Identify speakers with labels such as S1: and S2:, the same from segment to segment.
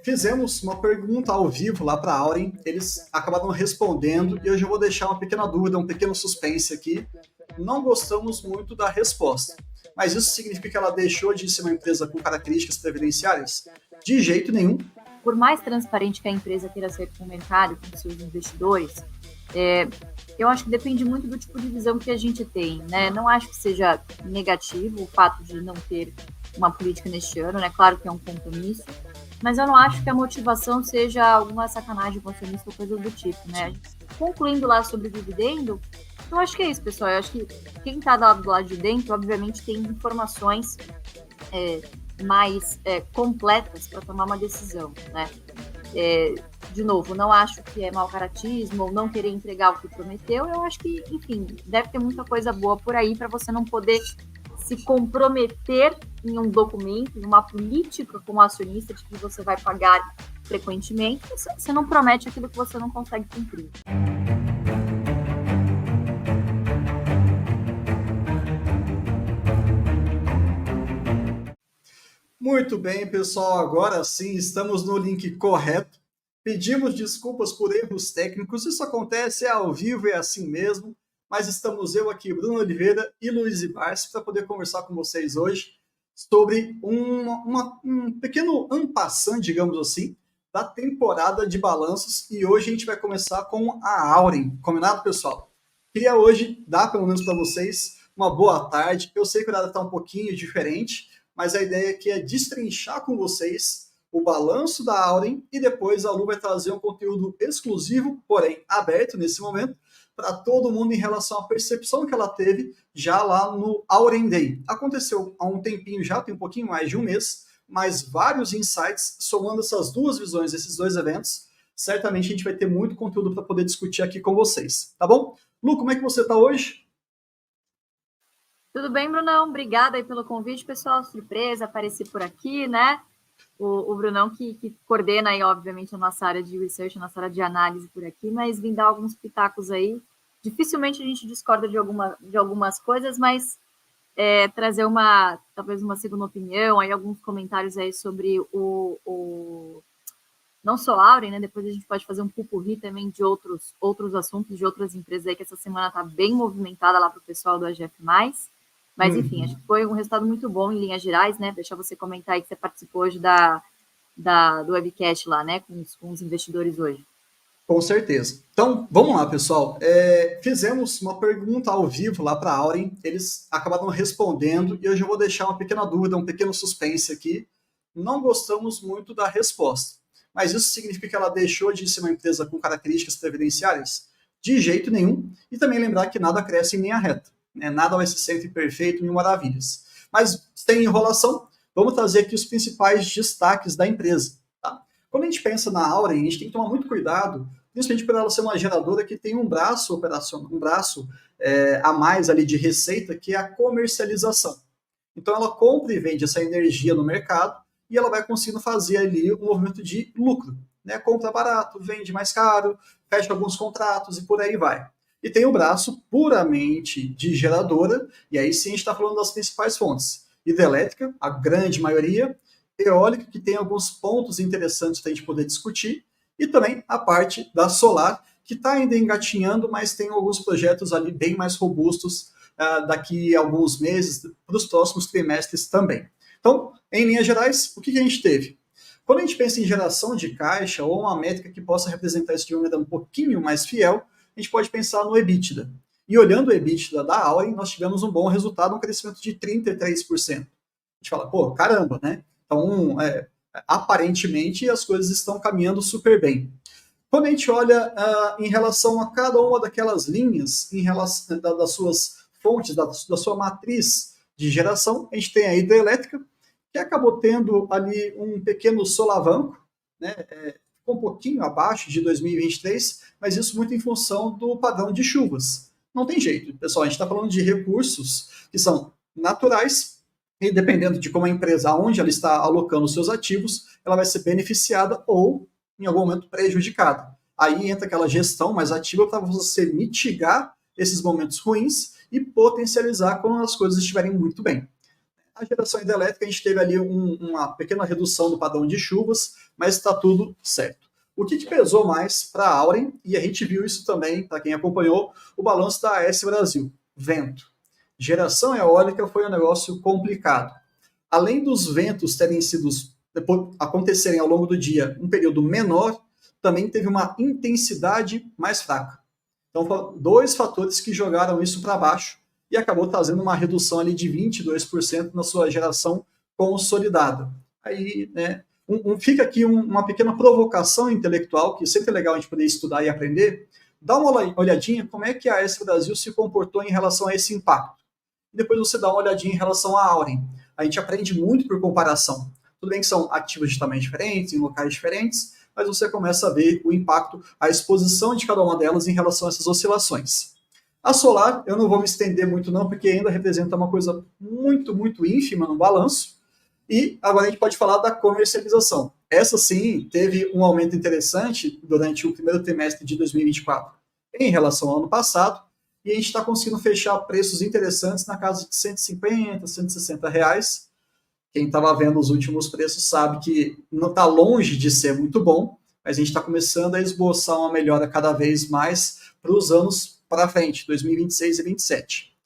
S1: Fizemos uma pergunta ao vivo lá para a Auren, eles acabaram respondendo e hoje eu vou deixar uma pequena dúvida, um pequeno suspense aqui. Não gostamos muito da resposta, mas isso significa que ela deixou de ser uma empresa com características previdenciárias? De jeito nenhum.
S2: Por mais transparente que a empresa queira ser com o mercado, com seus investidores, eu acho que depende muito do tipo de visão que a gente tem, né? Não acho que seja negativo o fato de não ter uma política neste ano, né? Claro que é um compromisso, mas eu não acho que a motivação seja alguma sacanagem com acionista ou coisa do tipo, né? Concluindo lá sobre o dividendo, eu acho que é isso, pessoal. Eu acho que quem está do lado de dentro, obviamente, tem informações mais completas para tomar uma decisão, né? De novo, não acho que é mau caratismo ou não querer entregar o que prometeu. Eu acho que, enfim, deve ter muita coisa boa por aí para você não poder se comprometer em um documento, em uma política como acionista de que você vai pagar frequentemente. Você não promete aquilo que você não consegue cumprir.
S1: Muito bem, pessoal, agora sim estamos no link correto. Pedimos desculpas por erros técnicos, isso acontece ao vivo, é assim mesmo, mas estamos eu aqui, Bruno Oliveira e Luiz Ibarce, para poder conversar com vocês hoje sobre um pequeno en passant, digamos assim, da temporada de balanços, e hoje a gente vai começar com a Auren, combinado, pessoal? Queria hoje dar, pelo menos para vocês, uma boa tarde. Eu sei que o horário está um pouquinho diferente, mas a ideia aqui é destrinchar com vocês o balanço da Auren e depois a Lu vai trazer um conteúdo exclusivo, porém aberto nesse momento, para todo mundo em relação à percepção que ela teve já lá no Auren Day. Aconteceu há um tempinho já, tem um pouquinho mais de um mês, mas vários insights somando essas duas visões, esses dois eventos. Certamente a gente vai ter muito conteúdo para poder discutir aqui com vocês, tá bom? Lu, como é que você está hoje?
S2: Tudo bem, Brunão? Obrigada aí pelo convite, pessoal. Surpresa, apareci por aqui, né? O Brunão que coordena aí, obviamente, a nossa área de research, a nossa área de análise por aqui, mas vim dar alguns pitacos aí. Dificilmente a gente discorda de algumas coisas, mas trazer talvez uma segunda opinião, aí alguns comentários aí sobre não só a Auren, né? Depois a gente pode fazer um pupurri também de outros assuntos, de outras empresas aí, que essa semana está bem movimentada lá para o pessoal do AGF+. Mas, enfim, acho que foi um resultado muito bom em linhas gerais, né? Deixar você comentar aí que você participou hoje do webcast lá, né? Com os investidores hoje.
S1: Com certeza. Então, vamos lá, pessoal. Fizemos uma pergunta ao vivo lá para a Auren, eles acabaram respondendo e hoje eu vou deixar uma pequena dúvida, um pequeno suspense aqui. Não gostamos muito da resposta, mas isso significa que ela deixou de ser uma empresa com características previdenciárias? De jeito nenhum. E também lembrar que nada cresce em linha reta, né? Nada vai ser sempre perfeito, mil maravilhas. Mas tem enrolação, vamos trazer aqui os principais destaques da empresa. Tá? Quando a gente pensa na Auren, a gente tem que tomar muito cuidado, principalmente por ela ser uma geradora que tem um braço operacional, a mais ali de receita, que é a comercialização. Então ela compra e vende essa energia no mercado e ela vai conseguindo fazer ali um movimento de lucro. Né? Compra barato, vende mais caro, fecha alguns contratos e por aí vai. E tem o braço puramente de geradora, e aí sim a gente está falando das principais fontes. Hidrelétrica, a grande maioria, eólica, que tem alguns pontos interessantes para a gente poder discutir, e também a parte da solar, que está ainda engatinhando, mas tem alguns projetos ali bem mais robustos daqui a alguns meses, para os próximos trimestres também. Então, em linhas gerais, o que a gente teve? Quando a gente pensa em geração de caixa ou uma métrica que possa representar isso de uma maneira um pouquinho mais fiel, a gente pode pensar no EBITDA. E olhando o EBITDA da Auren, nós tivemos um bom resultado, um crescimento de 33%. A gente fala, pô, caramba, né? Então, aparentemente, as coisas estão caminhando super bem. Quando a gente olha em relação a cada uma daquelas linhas, em relação das suas fontes, da sua matriz de geração, a gente tem a hidrelétrica, que acabou tendo ali um pequeno solavanco, né? Ficou um pouquinho abaixo de 2023, mas isso muito em função do padrão de chuvas. Não tem jeito, pessoal, a gente está falando de recursos que são naturais, e dependendo de como a empresa, aonde ela está alocando os seus ativos, ela vai ser beneficiada ou, em algum momento, prejudicada. Aí entra aquela gestão mais ativa para você mitigar esses momentos ruins e potencializar quando as coisas estiverem muito bem. A geração hidrelétrica, a gente teve ali uma pequena redução do padrão de chuvas, mas está tudo certo. O que pesou mais para a Auren, e a gente viu isso também, para quem acompanhou, o balanço da AES Brasil, vento. Geração eólica foi um negócio complicado. Além dos ventos terem sido, acontecerem ao longo do dia um período menor, também teve uma intensidade mais fraca. Então, foram dois fatores que jogaram isso para baixo e acabou trazendo uma redução ali de 22% na sua geração consolidada. Aí, né, fica aqui uma pequena provocação intelectual, que sempre é legal a gente poder estudar e aprender. Dá uma olhadinha como é que a AES Brasil se comportou em relação a esse impacto. E depois você dá uma olhadinha em relação à Auren. A gente aprende muito por comparação. Tudo bem que são ativos de tamanhos diferentes, em locais diferentes, mas você começa a ver o impacto, a exposição de cada uma delas em relação a essas oscilações. A solar, eu não vou me estender muito não, porque ainda representa uma coisa muito, muito ínfima no balanço. E agora a gente pode falar da comercialização. Essa sim teve um aumento interessante durante o primeiro trimestre de 2024 em relação ao ano passado, e a gente está conseguindo fechar preços interessantes na casa de 150, 160 reais. Quem estava vendo os últimos preços sabe que não está longe de ser muito bom, mas a gente está começando a esboçar uma melhora cada vez mais para os anos para frente, 2026 e 2027.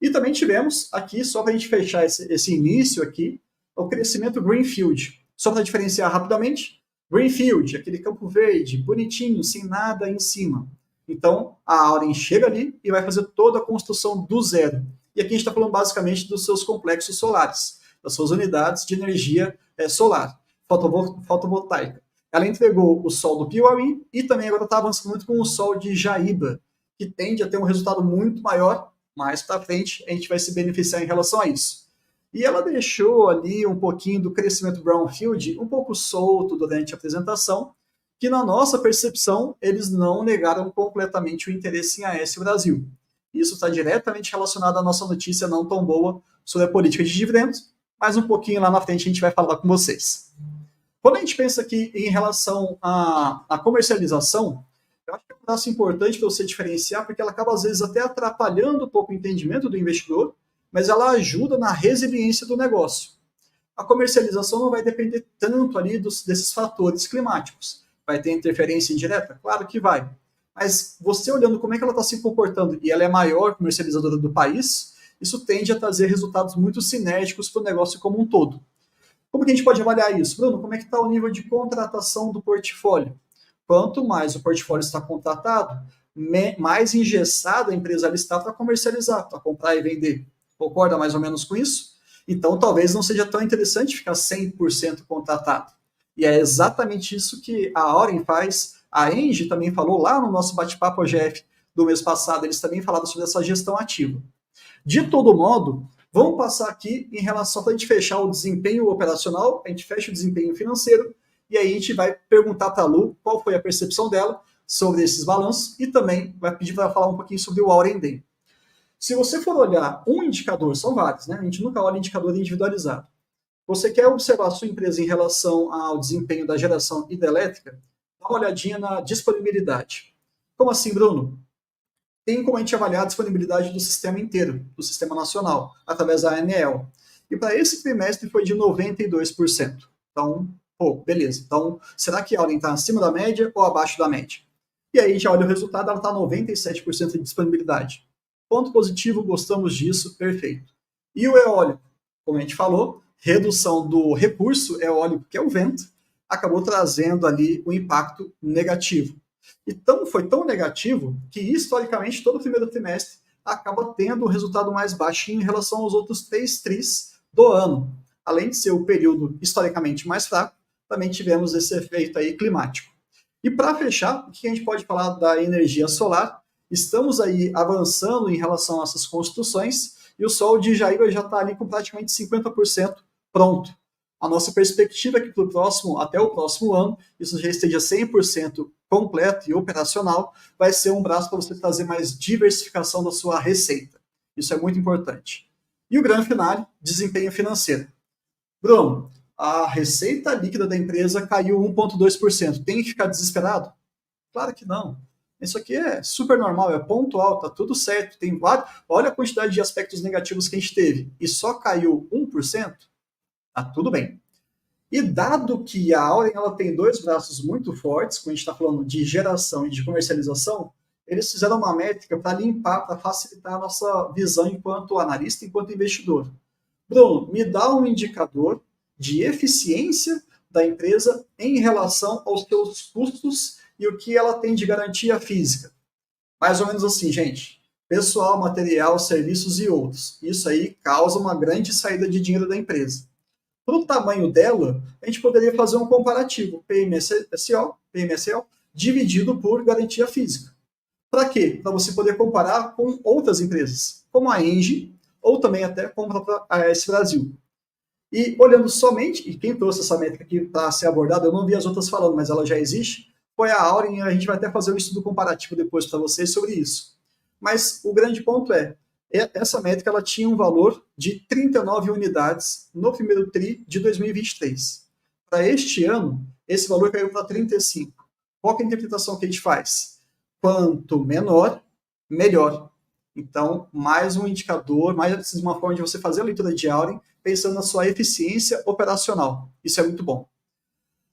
S1: E também tivemos aqui, só para a gente fechar esse início aqui, o crescimento Greenfield. Só para diferenciar rapidamente, Greenfield, aquele campo verde, bonitinho, sem nada em cima. Então, a Auren chega ali e vai fazer toda a construção do zero. E aqui a gente está falando basicamente dos seus complexos solares, das suas unidades de energia solar, fotovoltaica. Ela entregou o sol do Piauí e também agora está avançando muito com o sol de Jaíba, que tende a ter um resultado muito maior. Mais para frente, a gente vai se beneficiar em relação a isso. E ela deixou ali um pouquinho do crescimento Brownfield um pouco solto durante a apresentação, que na nossa percepção, eles não negaram completamente o interesse em AES Brasil. Isso está diretamente relacionado à nossa notícia não tão boa sobre a política de dividendos, mas um pouquinho lá na frente a gente vai falar com vocês. Quando a gente pensa aqui em relação à comercialização, eu acho que é um passo importante para você diferenciar, porque ela acaba às vezes até atrapalhando um pouco o entendimento do investidor, mas ela ajuda na resiliência do negócio. A comercialização não vai depender tanto ali desses fatores climáticos. Vai ter interferência indireta? Claro que vai. Mas você olhando como é que ela está se comportando, e ela é a maior comercializadora do país, isso tende a trazer resultados muito sinérgicos para o negócio como um todo. Como que a gente pode avaliar isso? Bruno, como é que está o nível de contratação do portfólio? Quanto mais o portfólio está contratado, mais engessada a empresa está para comercializar, para comprar e vender. Concorda mais ou menos com isso? Então, talvez não seja tão interessante ficar 100% contratado. E é exatamente isso que a Auren faz. A Engie também falou lá no nosso bate-papo OGF do mês passado, eles também falaram sobre essa gestão ativa. De todo modo, vamos passar aqui em relação para a gente fechar o desempenho operacional, a gente fecha o desempenho financeiro, e aí a gente vai perguntar para a Lu qual foi a percepção dela sobre esses balanços e também vai pedir para ela falar um pouquinho sobre o Auren Day. Se você for olhar um indicador, são vários, né? A gente nunca olha indicador individualizado. Você quer observar a sua empresa em relação ao desempenho da geração hidrelétrica? Dá uma olhadinha na disponibilidade. Como assim, Bruno? Tem como a gente avaliar a disponibilidade do sistema inteiro, do sistema nacional, através da ANEEL. E para esse trimestre foi de 92%. Então, beleza. Então, será que a Auren está acima da média ou abaixo da média? E aí, já olha o resultado, ela está 97% de disponibilidade. Ponto positivo, gostamos disso, perfeito. E o eólico, como a gente falou, redução do recurso eólico, que é o vento, acabou trazendo ali um impacto negativo. Então, foi tão negativo que, historicamente, todo o primeiro trimestre acaba tendo um resultado mais baixinho em relação aos outros 3 tris do ano. Além de ser o período historicamente mais fraco, também tivemos esse efeito aí climático. E para fechar, o que a gente pode falar da energia solar? Estamos aí avançando em relação a essas construções e o sol de Jaíba já está ali com praticamente 50% pronto. A nossa perspectiva é que até o próximo ano, isso já esteja 100% completo e operacional, vai ser um braço para você trazer mais diversificação da sua receita. Isso é muito importante. E o grande finale, desempenho financeiro. Bruno, a receita líquida da empresa caiu 1,2%. Tem que ficar desesperado? Claro que não. Isso aqui é super normal, é pontual, tá tudo certo. Tem vários. Olha a quantidade de aspectos negativos que a gente teve e só caiu 1%, tá tudo bem. E dado que a Auren ela tem dois braços muito fortes, quando a gente está falando de geração e de comercialização, eles fizeram uma métrica para limpar, para facilitar a nossa visão enquanto analista, enquanto investidor. Bruno, me dá um indicador de eficiência da empresa em relação aos seus custos e o que ela tem de garantia física. Mais ou menos assim, gente. Pessoal, material, serviços e outros. Isso aí causa uma grande saída de dinheiro da empresa. Para o tamanho dela, a gente poderia fazer um comparativo PMSO dividido por garantia física. Para quê? Para você poder comparar com outras empresas, como a Engie, ou também até com a própria AES Brasil. E olhando somente, e quem trouxe essa métrica aqui para ser abordada, eu não vi as outras falando, mas ela já existe, foi a Auren, e a gente vai até fazer um estudo comparativo depois para vocês sobre isso. Mas o grande ponto é, essa métrica ela tinha um valor de 39 unidades no primeiro TRI de 2023. Para este ano, esse valor caiu para 35. Qual é a interpretação que a gente faz? Quanto menor, melhor. Então, mais um indicador, mais uma forma de você fazer a leitura de Auren, pensando na sua eficiência operacional. Isso é muito bom.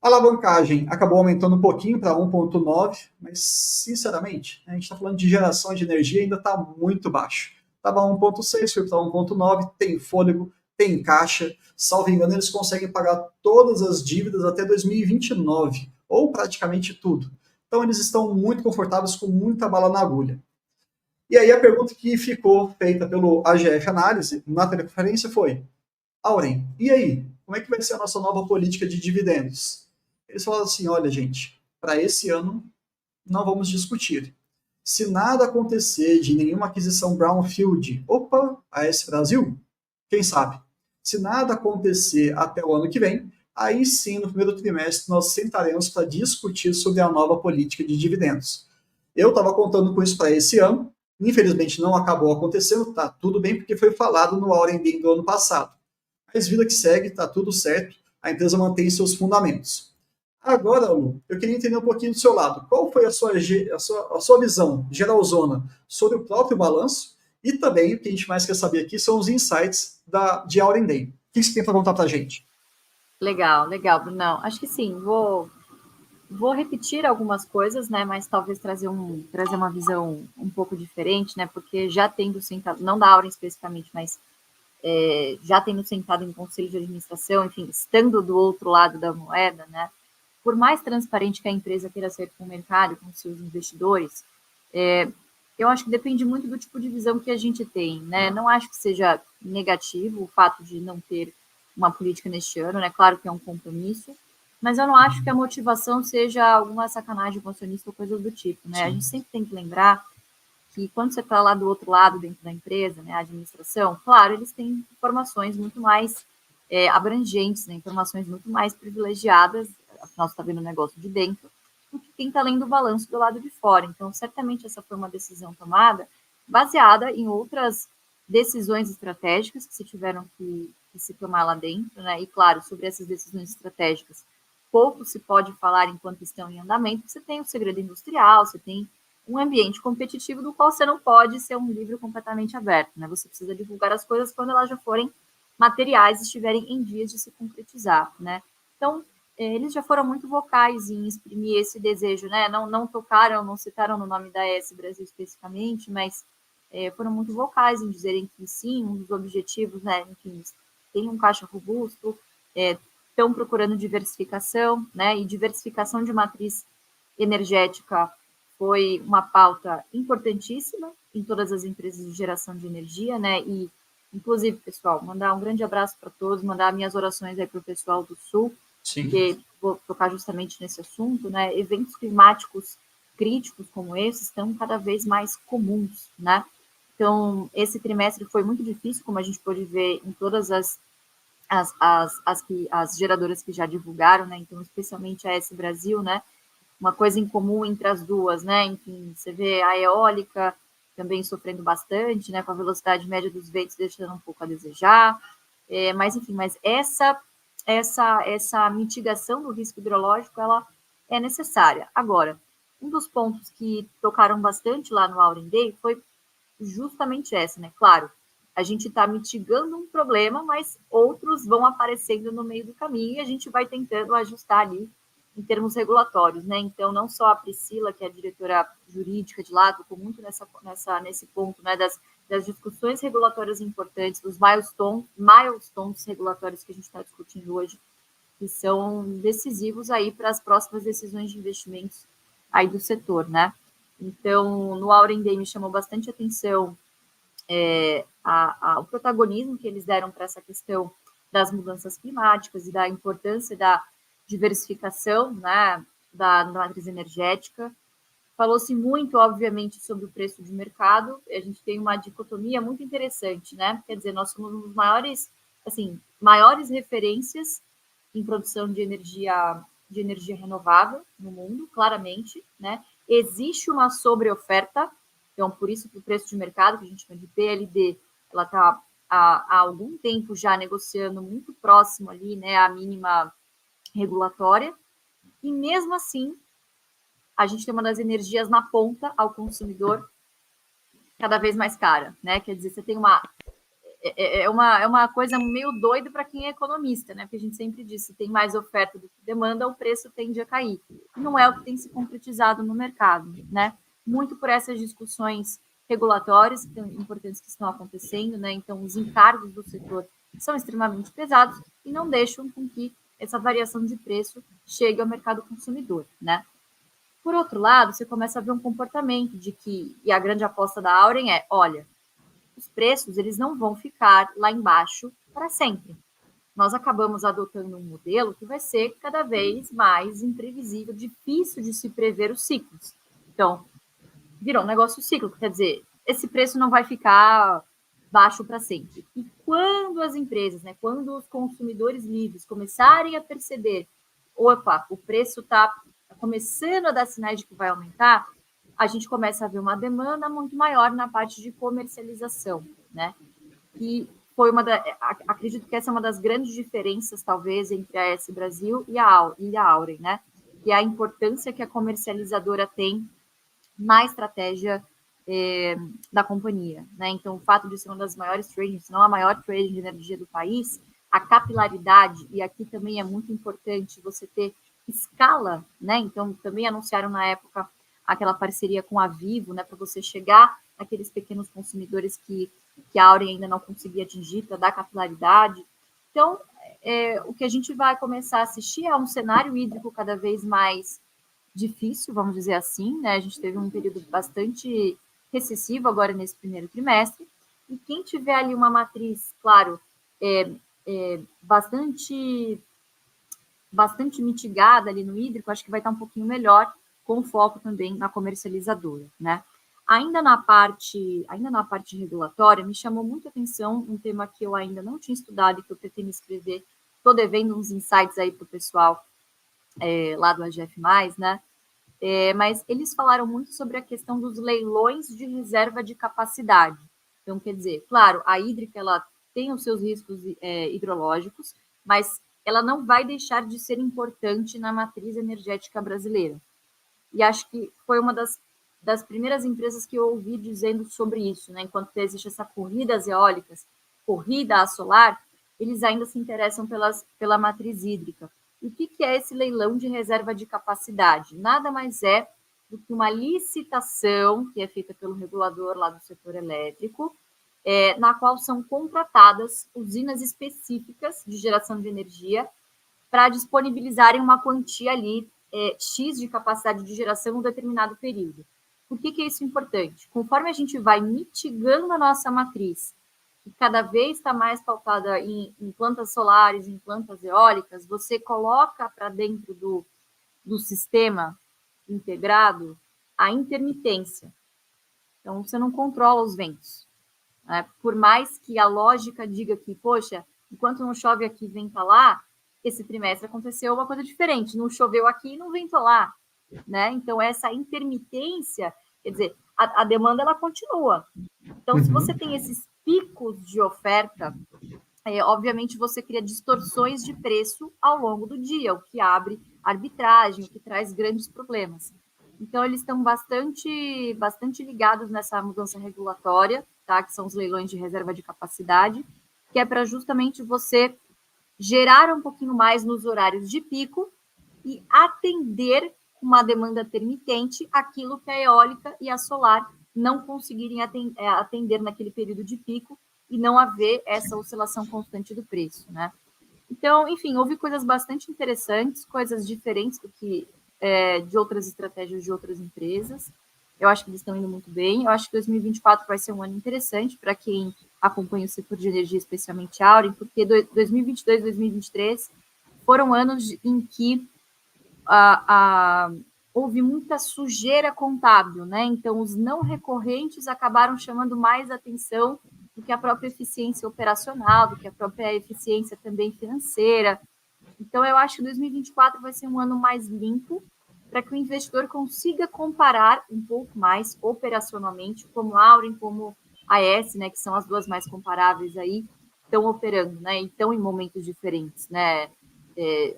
S1: A alavancagem acabou aumentando um pouquinho para 1,9, mas, sinceramente, a gente está falando de geração de energia ainda está muito baixo. Estava 1,6, foi para 1,9, tem fôlego, tem caixa. Salvo engano, eles conseguem pagar todas as dívidas até 2029, ou praticamente tudo. Então, eles estão muito confortáveis com muita bala na agulha. E aí a pergunta que ficou feita pelo AGF Análise na teleconferência foi: Auren, e aí? Como é que vai ser a nossa nova política de dividendos? Eles falaram assim: olha, gente, para esse ano não vamos discutir. Se nada acontecer de nenhuma aquisição brownfield, opa, AES Brasil, quem sabe? Se nada acontecer até o ano que vem, aí sim, no primeiro trimestre, nós sentaremos para discutir sobre a nova política de dividendos. Eu estava contando com isso para esse ano, infelizmente não acabou acontecendo, tá tudo bem, porque foi falado no Auren Day do ano passado. Mas vida que segue, tá tudo certo, a empresa mantém seus fundamentos. Agora, Lu, eu queria entender um pouquinho do seu lado. Qual foi a sua visão geralzona sobre o próprio balanço e também o que a gente mais quer saber aqui são os insights de Auren Day. O que você tem para contar para a gente?
S2: Legal, legal, Brunão. Acho que sim, vou repetir algumas coisas, né, mas talvez trazer uma visão um pouco diferente, né, porque já tendo sentado, não da Auren especificamente, mas já tendo sentado em conselho de administração, enfim, estando do outro lado da moeda, né, por mais transparente que a empresa queira ser com o mercado, com seus investidores, eu acho que depende muito do tipo de visão que a gente tem, né? Não acho que seja negativo o fato de não ter uma política neste ano, né? Claro que é um compromisso, mas eu não acho que a motivação seja alguma sacanagem com acionista ou coisa do tipo, né? Sim. A gente sempre tem que lembrar que quando você está lá do outro lado dentro da empresa, né, a administração, claro, eles têm informações muito mais abrangentes, né, informações muito mais privilegiadas, afinal você está vendo o negócio de dentro, do que quem está lendo o balanço do lado de fora. Então, certamente essa foi uma decisão tomada baseada em outras decisões estratégicas que se tiveram que se tomar lá dentro, né? E, claro, sobre essas decisões estratégicas, pouco se pode falar enquanto estão em andamento. Você tem o segredo industrial, você tem um ambiente competitivo do qual você não pode ser um livro completamente aberto, né? Você precisa divulgar as coisas quando elas já forem materiais e estiverem em vias de se concretizar, né? Então, eles já foram muito vocais em exprimir esse desejo, né? Não tocaram, não citaram no nome da AES Brasil especificamente, mas foram muito vocais em dizerem que sim, um dos objetivos, né? Enfim, tem um caixa robusto, estão procurando diversificação, né? E diversificação de matriz energética foi uma pauta importantíssima em todas as empresas de geração de energia, né? E, inclusive, pessoal, mandar um grande abraço para todos, mandar minhas orações aí para o pessoal do Sul,
S1: Sim.
S2: porque vou tocar justamente nesse assunto, né? Eventos climáticos críticos como esses estão cada vez mais comuns, né? Então, esse trimestre foi muito difícil, como a gente pôde ver em todas as geradoras que já divulgaram, né? Então, especialmente a AES Brasil, né? Uma coisa em comum entre as duas, né? Enfim, você vê a eólica também sofrendo bastante, né? Com a velocidade média dos ventos deixando um pouco a desejar. Mas, enfim, essa mitigação do risco hidrológico, ela é necessária. Agora, um dos pontos que tocaram bastante lá no Auren Day foi justamente essa, né? Claro, a gente está mitigando um problema, mas outros vão aparecendo no meio do caminho e a gente vai tentando ajustar ali em termos regulatórios, né? Então, não só a Priscila, que é a diretora jurídica de lá, tocou muito nesse ponto, né, das discussões regulatórias importantes, dos milestones regulatórios que a gente está discutindo hoje, que são decisivos aí para as próximas decisões de investimentos aí do setor, né? Então, no Auren Day me chamou bastante atenção o protagonismo que eles deram para essa questão das mudanças climáticas e da importância da diversificação, né, da matriz energética. Falou-se muito, obviamente, sobre o preço de mercado. A gente tem uma dicotomia muito interessante, né? Quer dizer, nós somos um dos maiores referências em produção de energia renovável no mundo, claramente, né? Existe uma sobreoferta, então por isso que o preço de mercado, que a gente chama de PLD, ela está há algum tempo já negociando muito próximo ali, né, à mínima regulatória, e mesmo assim a gente tem uma das energias na ponta ao consumidor cada vez mais cara, né? Quer dizer, você tem uma coisa meio doida para quem é economista, né? Porque a gente sempre diz, se tem mais oferta do que demanda, o preço tende a cair. Não é o que tem se concretizado no mercado, né? Muito por essas discussões regulatórias importantes que estão acontecendo, né? Então, os encargos do setor são extremamente pesados e não deixam com que essa variação de preço chegue ao mercado consumidor, né? Por outro lado, você começa a ver um comportamento de que, e a grande aposta da Auren é, olha, os preços eles não vão ficar lá embaixo para sempre. Nós acabamos adotando um modelo que vai ser cada vez mais imprevisível, difícil de se prever os ciclos. Então, virou um negócio cíclico, quer dizer, esse preço não vai ficar baixo para sempre. E quando as empresas, né, quando os consumidores livres começarem a perceber, opa, o preço está começando a dar sinais de que vai aumentar, a gente começa a ver uma demanda muito maior na parte de comercialização, né? E foi acredito que essa é uma das grandes diferenças, talvez, entre a S Brasil e a Auren, né? E a importância que a comercializadora tem na estratégia da companhia, né? Então, o fato de ser uma das maiores trading, se não a maior trading de energia do país, a capilaridade, e aqui também é muito importante você ter escala, né? Então, também anunciaram na época aquela parceria com a Vivo, né? Para você chegar naqueles pequenos consumidores que a Auren ainda não conseguia atingir, para dar capilaridade. Então, o que a gente vai começar a assistir é um cenário hídrico cada vez mais difícil, vamos dizer assim, né? A gente teve um período bastante recessivo agora nesse primeiro trimestre, e quem tiver ali uma matriz, claro, bastante mitigada ali no hídrico, acho que vai estar um pouquinho melhor, com foco também na comercializadora, né? Ainda na parte regulatória, me chamou muito a atenção um tema que eu ainda não tinha estudado e que eu pretendo escrever. Estou devendo uns insights aí para o pessoal lá do AGF+, né? Mas eles falaram muito sobre a questão dos leilões de reserva de capacidade. Então, quer dizer, claro, a hídrica ela tem os seus riscos hidrológicos, mas ela não vai deixar de ser importante na matriz energética brasileira. E acho que foi uma das primeiras empresas que eu ouvi dizendo sobre isso, né? Enquanto existe essa corrida às eólicas, corrida à solar, eles ainda se interessam pela matriz hídrica. E o que é esse leilão de reserva de capacidade? Nada mais é do que uma licitação que é feita pelo regulador lá do setor elétrico, na qual são contratadas usinas específicas de geração de energia para disponibilizarem uma quantia ali X de capacidade de geração em um determinado período. Por que é isso importante? Conforme a gente vai mitigando a nossa matriz, que cada vez está mais pautada em plantas solares, em plantas eólicas, você coloca para dentro do sistema integrado a intermitência. Então, você não controla os ventos. Né? Por mais que a lógica diga que, poxa, enquanto não chove aqui, venta lá, esse trimestre aconteceu uma coisa diferente. Não choveu aqui e não ventou lá. Né? Então, essa intermitência, quer dizer, a demanda ela continua. Então, se você tem esses picos de oferta, obviamente você cria distorções de preço ao longo do dia, o que abre arbitragem, o que traz grandes problemas. Então, eles estão bastante ligados nessa mudança regulatória, tá? Que são os leilões de reserva de capacidade, que é para justamente você gerar um pouquinho mais nos horários de pico e atender uma demanda intermitente aquilo que a eólica e a solar não conseguirem atender naquele período de pico e não haver essa oscilação constante do preço, né? Então, enfim, houve coisas bastante interessantes, coisas diferentes do que de outras estratégias de outras empresas. Eu acho que eles estão indo muito bem. Eu acho que 2024 vai ser um ano interessante para quem acompanha o setor de energia, especialmente Auren, porque 2022 e 2023 foram anos em que houve muita sujeira contábil, né? Então, os não recorrentes acabaram chamando mais atenção do que a própria eficiência operacional, do que a própria eficiência também financeira. Então, eu acho que 2024 vai ser um ano mais limpo para que o investidor consiga comparar um pouco mais operacionalmente como a Auren, como a AES, né, que são as duas mais comparáveis aí, estão operando, né, e estão em momentos diferentes, né,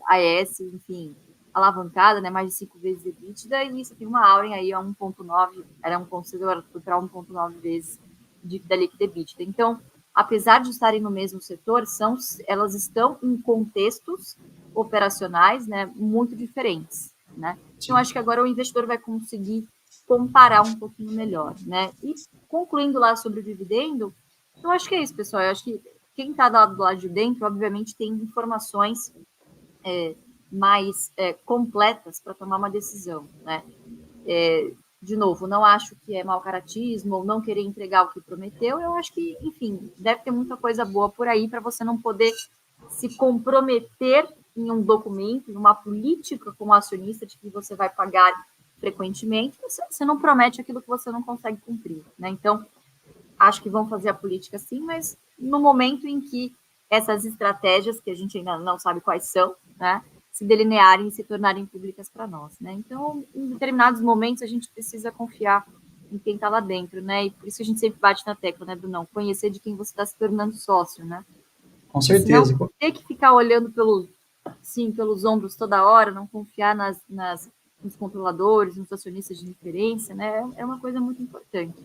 S2: a AES, enfim, alavancada, né, mais de 5 vezes EBITDA, e você tem uma Auren aí a 1,9, era 1,6 para 1,9 vezes da líquida EBITDA. Então, apesar de estarem no mesmo setor, elas estão em contextos operacionais, né, muito diferentes, né? Então, acho que agora o investidor vai conseguir comparar um pouquinho melhor, né? E concluindo lá sobre o dividendo, eu acho que é isso, pessoal. Eu acho que quem está do lado de dentro, obviamente, tem informações mais completas para tomar uma decisão, né? De novo, não acho que é mau caratismo ou não querer entregar o que prometeu. Eu acho que, enfim, deve ter muita coisa boa por aí para você não poder se comprometer em um documento, em uma política como acionista de que você vai pagar frequentemente, você não promete aquilo que você não consegue cumprir, né? Então, acho que vão fazer a política sim, mas no momento em que essas estratégias, que a gente ainda não sabe quais são, né, se delinearem e se tornarem públicas para nós, né? Então, em determinados momentos, a gente precisa confiar em quem está lá dentro, né? E por isso a gente sempre bate na tecla, né, Brunão? Conhecer de quem você está se tornando sócio, né?
S1: Com
S2: Porque senão,
S1: certeza.
S2: ter que ficar olhando pelos ombros toda hora, não confiar nos controladores, nos acionistas de referência, né? É uma coisa muito importante.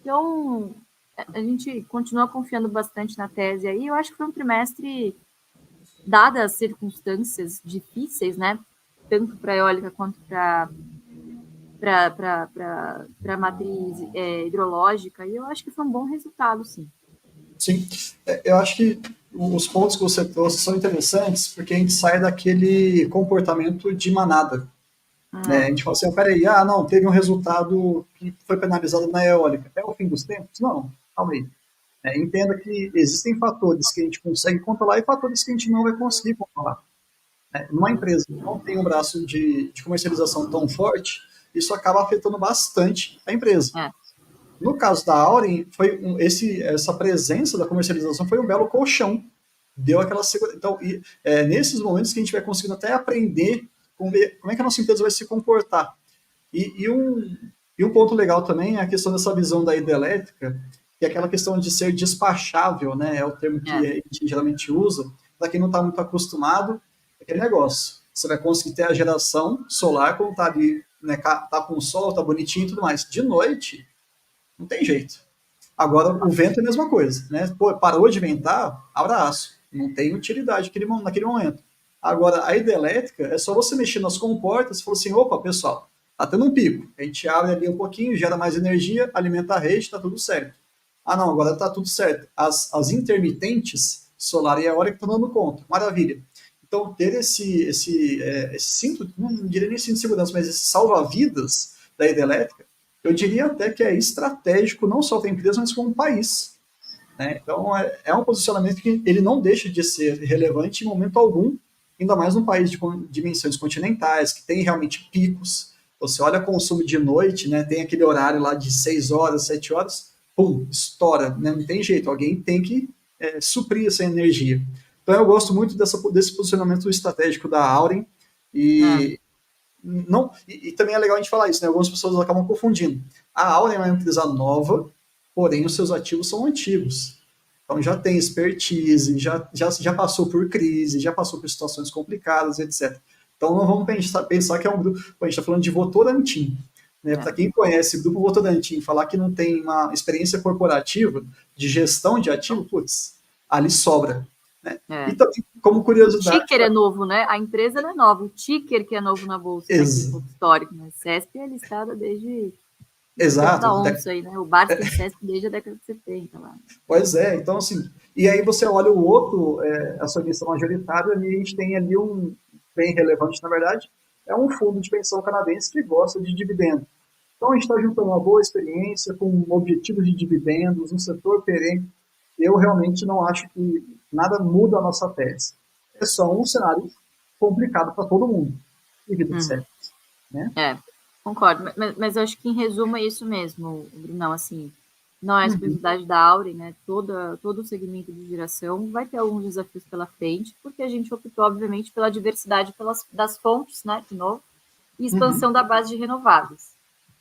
S2: Então, a gente continua confiando bastante na tese aí. Eu acho que foi um trimestre, dadas as circunstâncias difíceis, né? Tanto para a eólica quanto para a matriz hidrológica, e eu acho que foi um bom resultado, sim.
S1: Sim, eu acho que os pontos que você trouxe são interessantes porque a gente sai daquele comportamento de manada. Né? A gente fala assim, peraí, não, teve um resultado que foi penalizado na eólica. É o fim dos tempos? Não, calma aí. Entenda que existem fatores que a gente consegue controlar e fatores que a gente não vai conseguir controlar. Numa empresa que não tem um braço de comercialização tão forte, isso acaba afetando bastante a empresa. No caso da Auren, essa presença da comercialização foi um belo colchão. Deu aquela segurança. Então, nesses momentos que a gente vai conseguindo até aprender como é que a nossa empresa vai se comportar. E um ponto legal também é a questão dessa visão da hidrelétrica, que é aquela questão de ser despachável, né? É o termo que a gente geralmente usa. Para quem não está muito acostumado, é aquele negócio. Você vai conseguir ter a geração solar quando está ali, né, tá com o sol, tá bonitinho e tudo mais. De noite, não tem jeito. Agora, o vento é a mesma coisa, né? Pô, parou de ventar, abraço. Não tem utilidade naquele momento. Agora, a hidrelétrica é só você mexer nas comportas e falar assim, opa, pessoal, tá tendo um pico. A gente abre ali um pouquinho, gera mais energia, alimenta a rede, tá tudo certo. Não, agora tá tudo certo. As intermitentes, solar e eólica, estão dando conta. Maravilha. Então, ter esse cinto, não diria nem cinto de segurança, mas esse salva-vidas da hidrelétrica, eu diria até que é estratégico não só para a empresa, mas como um país. Né? Então, é um posicionamento que ele não deixa de ser relevante em momento algum, ainda mais num país de dimensões continentais, que tem realmente picos. Você olha o consumo de noite, né, tem aquele horário lá de 6 horas, 7 horas, pum, estoura. Né? Não tem jeito, alguém tem que suprir essa energia. Então, eu gosto muito desse posicionamento estratégico da Auren, e também é legal a gente falar isso, né? Algumas pessoas acabam confundindo. A Auren é uma empresa nova, porém os seus ativos são antigos. Então já tem expertise, já passou por crise, já passou por situações complicadas, etc. Então não vamos pensar que é um grupo. A gente está falando de Votorantim. Né? Para quem conhece o grupo Votorantim, falar que não tem uma experiência corporativa de gestão de ativo, putz, ali sobra. Né? E também, como curiosidade.
S2: O ticker é novo, né? A empresa não é nova, o ticker que é novo na bolsa, né? Que é um pouco histórico, né? CESP é listada desde
S1: Exato.
S2: da onça aí, né? O Barça tem CESP desde a década de 70 lá.
S1: Pois é, então assim, e aí você olha o outro acionista majoritário, ali a gente tem ali um bem relevante, na verdade, é um fundo de pensão canadense que gosta de dividendo. Então a gente está juntando uma boa experiência com objetivos de dividendos, um setor perene. Eu realmente não acho que nada muda a nossa tese. É só um cenário complicado para todo mundo. E vida de certo, né?
S2: Concordo. Mas eu acho que em resumo é isso mesmo, Brunão, assim, não é exclusividade da Auren, né? Todo o segmento de geração vai ter alguns desafios pela frente, porque a gente optou, obviamente, pela diversidade das fontes, né? De novo, e expansão da base de renováveis.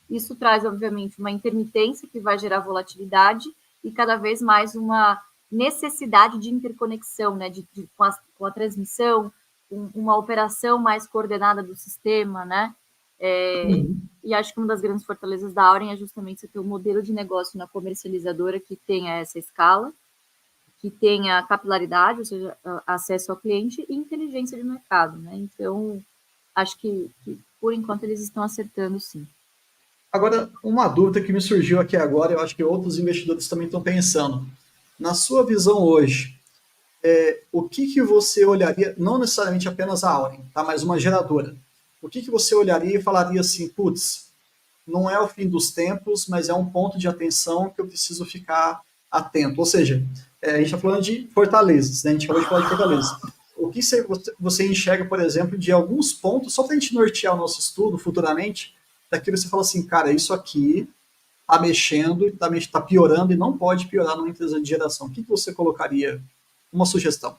S2: Isso traz, obviamente, uma intermitência que vai gerar volatilidade e cada vez mais uma necessidade de interconexão, né? Com a transmissão, uma operação mais coordenada do sistema, né? E acho que uma das grandes fortalezas da Auren é justamente você ter um modelo de negócio na comercializadora que tenha essa escala, que tenha capilaridade, ou seja, acesso ao cliente e inteligência de mercado, né? Então, acho que por enquanto eles estão acertando, sim.
S1: Agora, uma dúvida que me surgiu aqui agora, eu acho que outros investidores também estão pensando. Na sua visão hoje, o que você olharia, não necessariamente apenas a Auren, tá, mas uma geradora, o que você olharia e falaria assim, putz, não é o fim dos tempos, mas é um ponto de atenção que eu preciso ficar atento. Ou seja, a gente está falando de fortalezas, né? A gente acabou de falar de fortalezas. O que você enxerga, por exemplo, de alguns pontos, só para a gente nortear o nosso estudo futuramente, daquilo que você fala assim, cara, isso aqui está mexendo, está piorando e não pode piorar numa empresa de geração. O que você colocaria? Uma sugestão.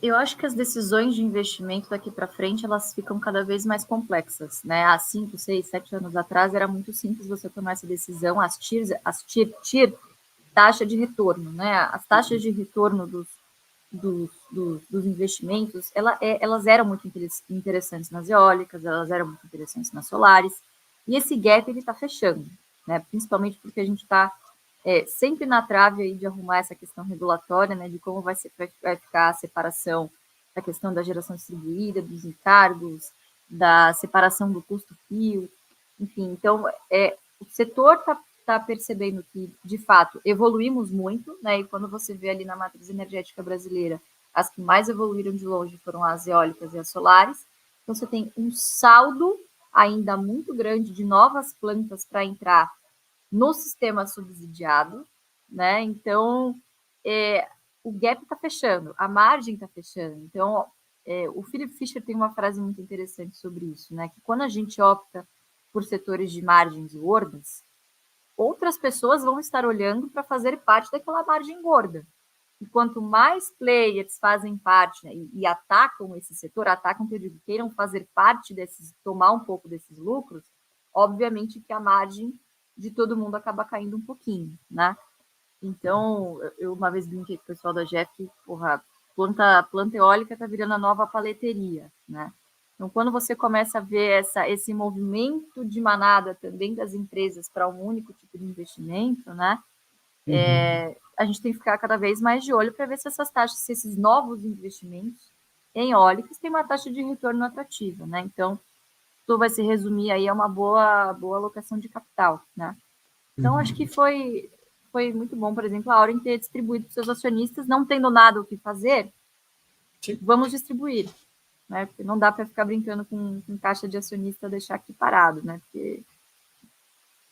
S2: Eu acho que as decisões de investimento daqui para frente elas ficam cada vez mais complexas, né? Há 5, 6, 7 anos atrás era muito simples você tomar essa decisão, as TIR, taxa de retorno, né? As taxas de retorno dos investimentos, elas eram muito interessantes nas eólicas, elas eram muito interessantes nas solares, e esse gap ele está fechando, né? Principalmente porque a gente está sempre na trave aí de arrumar essa questão regulatória, né, de como vai ficar a separação da questão da geração distribuída, dos encargos, da separação do custo-fio, enfim. Então, o setor está percebendo que, de fato, evoluímos muito, né, e quando você vê ali na matriz energética brasileira, as que mais evoluíram de longe foram as eólicas e as solares. Então, você tem um saldo ainda muito grande de novas plantas para entrar no sistema subsidiado, né? Então, o gap está fechando, a margem está fechando. Então, o Philip Fisher tem uma frase muito interessante sobre isso, né? Que quando a gente opta por setores de margens gordas, outras pessoas vão estar olhando para fazer parte daquela margem gorda. E quanto mais players fazem parte, né, e atacam esse setor, atacam, que eu digo, queiram fazer parte desses, tomar um pouco desses lucros, obviamente que a margem de todo mundo acaba caindo um pouquinho, né? Então, eu uma vez brinquei com o pessoal da Jeff que, porra, planta eólica tá virando a nova paleteria, né? Então, quando você começa a ver esse movimento de manada também das empresas para um único tipo de investimento, né? A gente tem que ficar cada vez mais de olho para ver se essas taxas, se esses novos investimentos em eólicas têm uma taxa de retorno atrativa, né? Então, tudo vai se resumir aí a uma boa alocação de capital, né? Então, acho que foi muito bom, por exemplo, a Auren ter distribuído para os seus acionistas, não tendo nada o que fazer, vamos distribuir, né? Porque não dá para ficar brincando com caixa de acionista deixar aqui parado, né? Porque...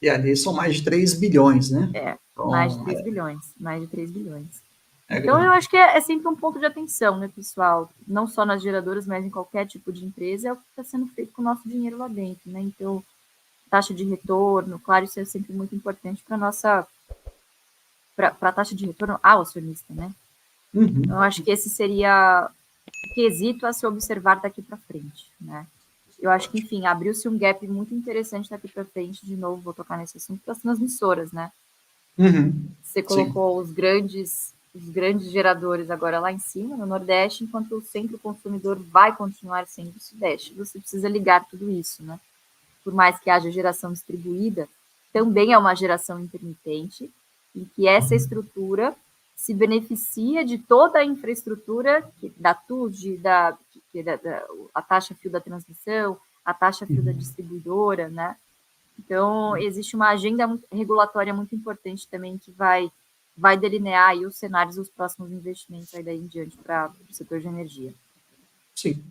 S1: E ali são mais de 3 bilhões, né?
S2: Então, mais de 3 bilhões, mais de 3 bilhões. Então, eu acho que é sempre um ponto de atenção, né, pessoal? Não só nas geradoras, mas em qualquer tipo de empresa, é o que está sendo feito com o nosso dinheiro lá dentro, né? Então, taxa de retorno, claro, isso é sempre muito importante para a taxa de retorno ao acionista, né? Então, eu acho que esse seria o quesito a se observar daqui para frente, né? Eu acho que, enfim, abriu-se um gap muito interessante daqui para frente, de novo, vou tocar nesse assunto, das transmissoras, né? Você colocou os grandes os grandes geradores agora lá em cima, no Nordeste, enquanto o centro consumidor vai continuar sendo o Sudeste. Você precisa ligar tudo isso, né? Por mais que haja geração distribuída, também é uma geração intermitente, em que essa estrutura se beneficia de toda a infraestrutura da TUD, a taxa fio da transmissão, a taxa fio da distribuidora, né? Então, existe uma agenda regulatória muito importante também que vai delinear aí os cenários dos próximos investimentos aí daí em diante para o setor de energia.
S1: Sim.